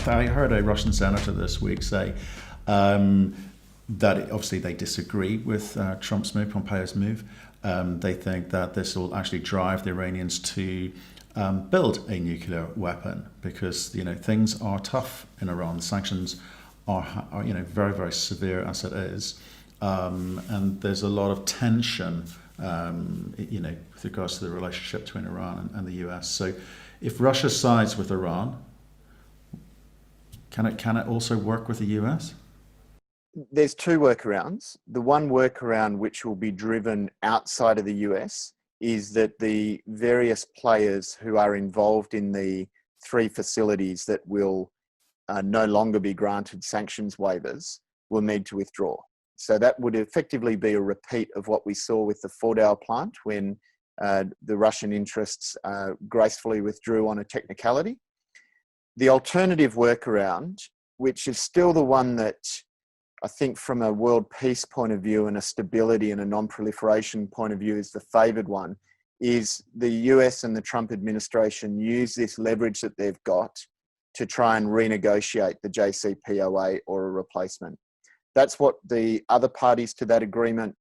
I heard a Russian senator this week say that obviously they disagree with Trump's move, Pompeo's move. They think that this will actually drive the Iranians to build a nuclear weapon because things are tough in Iran. The sanctions are very, very severe as it is, and there's a lot of tension with regards to the relationship between Iran and the US. So if Russia sides with Iran, can it also work with the US? There's two workarounds. The one workaround which will be driven outside of the US is that the various players who are involved in the three facilities that will no longer be granted sanctions waivers will need to withdraw. So that would effectively be a repeat of what we saw with the Fordow plant when the Russian interests gracefully withdrew on a technicality. The alternative workaround, which is still the one that I think from a world peace point of view and a stability and a non-proliferation point of view is the favoured one, is the US and the Trump administration use this leverage that they've got to try and renegotiate the JCPOA or a replacement. That's what the other parties to that agreement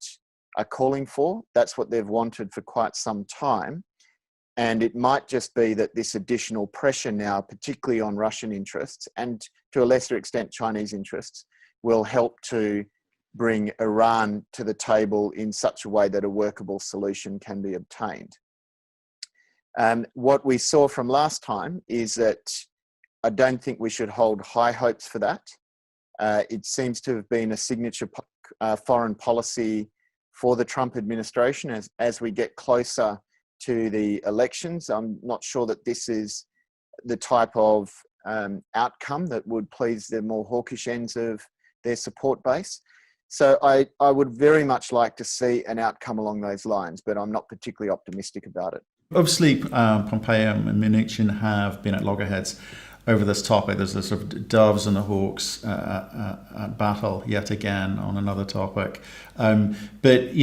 are calling for. That's what they've wanted for quite some time. And it might just be that this additional pressure now, particularly on Russian interests and to a lesser extent Chinese interests, will help to bring Iran to the table in such a way that a workable solution can be obtained. What we saw from last time is that I don't think we should hold high hopes for that. It seems to have been a signature foreign policy for the Trump administration as we get closer to the elections. I'm not sure that this is the type of outcome that would please the more hawkish ends of their support base. So I would very much like to see an outcome along those lines, but I'm not particularly optimistic about it. Obviously, Pompeo and Mnuchin have been at loggerheads over this topic. There's this sort of doves and the hawks battle yet again on another topic. But,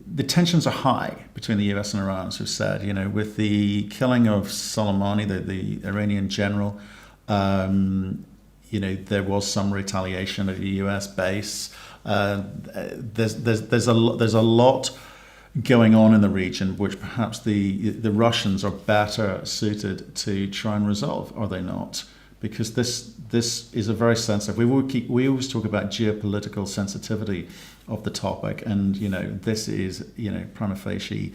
the tensions are high between the US and Iran, as we've said, with the killing of Soleimani, the Iranian general. There was some retaliation at a US base. There's a lot going on in the region, which perhaps the Russians are better suited to try and resolve, are they not? Because this is a very sensitive. We always talk about geopolitical sensitivity of the topic, and this is prima facie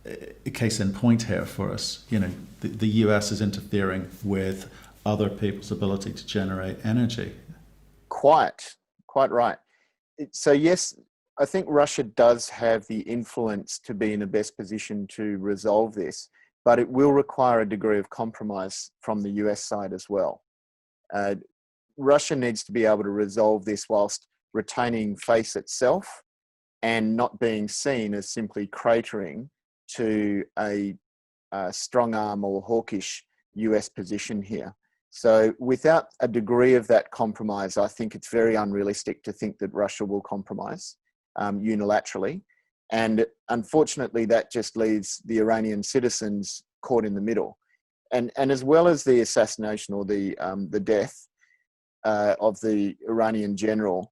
a case in point here for us. The US is interfering with other people's ability to generate energy. Quite right. So yes, I think Russia does have the influence to be in the best position to resolve this, but it will require a degree of compromise from the US side as well. Russia needs to be able to resolve this whilst retaining face itself and not being seen as simply cratering to a strong arm or hawkish US position here. So without a degree of that compromise, I think it's very unrealistic to think that Russia will compromise unilaterally. And unfortunately, that just leaves the Iranian citizens caught in the middle. And as well as the assassination or the death of the Iranian general,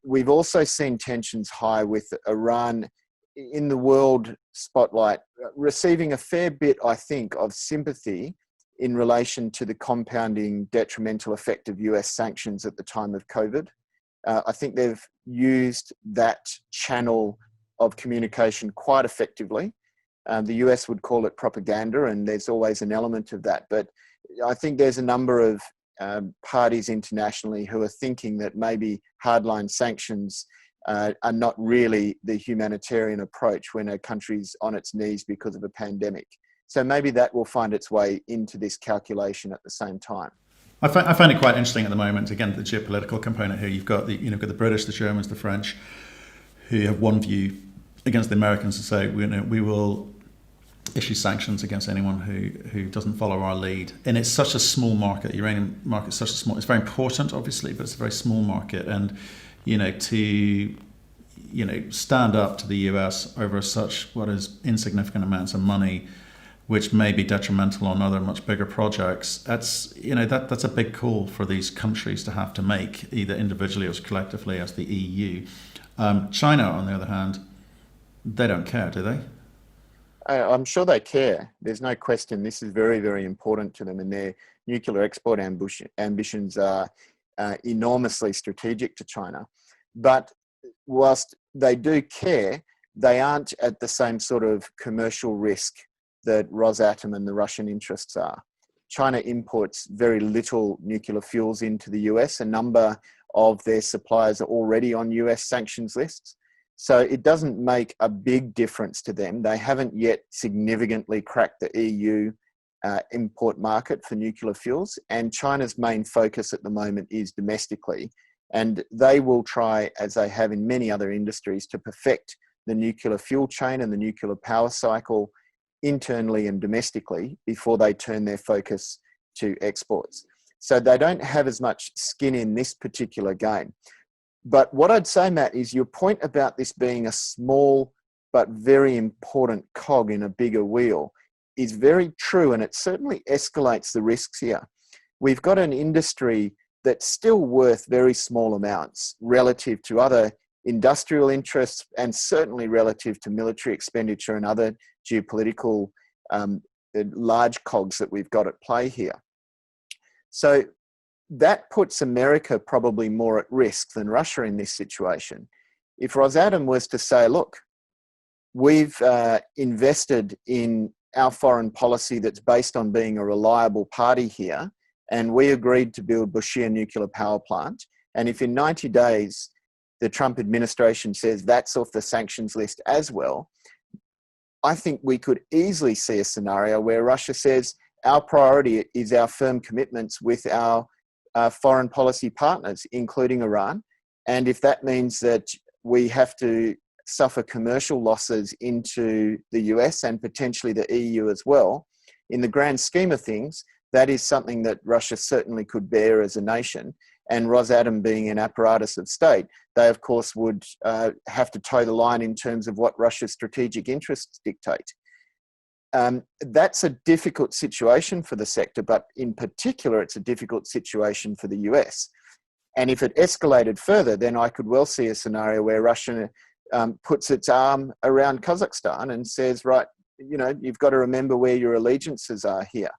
we've also seen tensions high with Iran in the world spotlight, receiving a fair bit, I think, of sympathy in relation to the compounding detrimental effect of US sanctions at the time of COVID. I think they've used that channel of communication quite effectively. The US would call it propaganda, and there's always an element of that. But I think there's a number of parties internationally who are thinking that maybe hardline sanctions are not really the humanitarian approach when a country's on its knees because of a pandemic. So maybe that will find its way into this calculation at the same time. I find it quite interesting at the moment. Again, the geopolitical component here. You've got the British, the Germans, the French, who have one view against the Americans to say we will issue sanctions against anyone who doesn't follow our lead. And it's such a small market. The Iranian market is such a small. It's very important, obviously, but it's a very small market. And to stand up to the US over such what is insignificant amounts of money which may be detrimental on other much bigger projects. That's a big call for these countries to have to make, either individually or collectively as the EU. China, on the other hand, they don't care, do they? I'm sure they care. There's no question. This is very, very important to them, and their nuclear export ambitions are enormously strategic to China. But whilst they do care, they aren't at the same sort of commercial risk that Rosatom and the Russian interests are. China imports very little nuclear fuels into the US. A number of their suppliers are already on US sanctions lists. So it doesn't make a big difference to them. They haven't yet significantly cracked the EU import market for nuclear fuels, and China's main focus at the moment is domestically. And they will try, as they have in many other industries, to perfect the nuclear fuel chain and the nuclear power cycle internally and domestically before they turn their focus to exports. So they don't have as much skin in this particular game. But what I'd say, Matt, is your point about this being a small but very important cog in a bigger wheel is very true, and it certainly escalates the risks here. We've got an industry that's still worth very small amounts relative to other industrial interests, and certainly relative to military expenditure and other geopolitical large cogs that we've got at play here. So that puts America probably more at risk than Russia in this situation. If Rosatom was to say, look, we've invested in our foreign policy that's based on being a reliable party here, and we agreed to build Bushehr nuclear power plant, and if in 90 days the Trump administration says that's off the sanctions list as well, I think we could easily see a scenario where Russia says our priority is our firm commitments with our foreign policy partners, including Iran. And if that means that we have to suffer commercial losses into the US and potentially the EU as well, in the grand scheme of things, that is something that Russia certainly could bear as a nation. And Rosatom being an apparatus of state, they of course would have to toe the line in terms of what Russia's strategic interests dictate. That's a difficult situation for the sector, but in particular, it's a difficult situation for the US. And if it escalated further, then I could well see a scenario where Russia puts its arm around Kazakhstan and says, right, you've got to remember where your allegiances are here.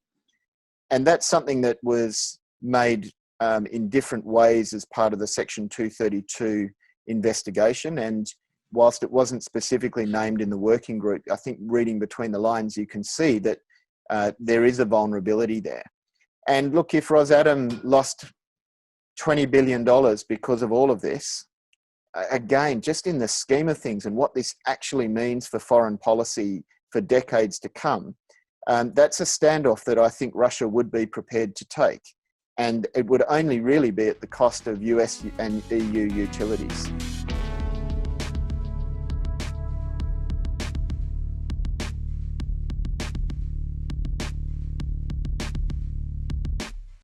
And that's something that was made in different ways as part of the Section 232 investigation. And whilst it wasn't specifically named in the working group, I think reading between the lines, you can see that there is a vulnerability there. And look, if Rosatom lost $20 billion because of all of this, again, just in the scheme of things and what this actually means for foreign policy for decades to come, that's a standoff that I think Russia would be prepared to take. And it would only really be at the cost of US and EU utilities.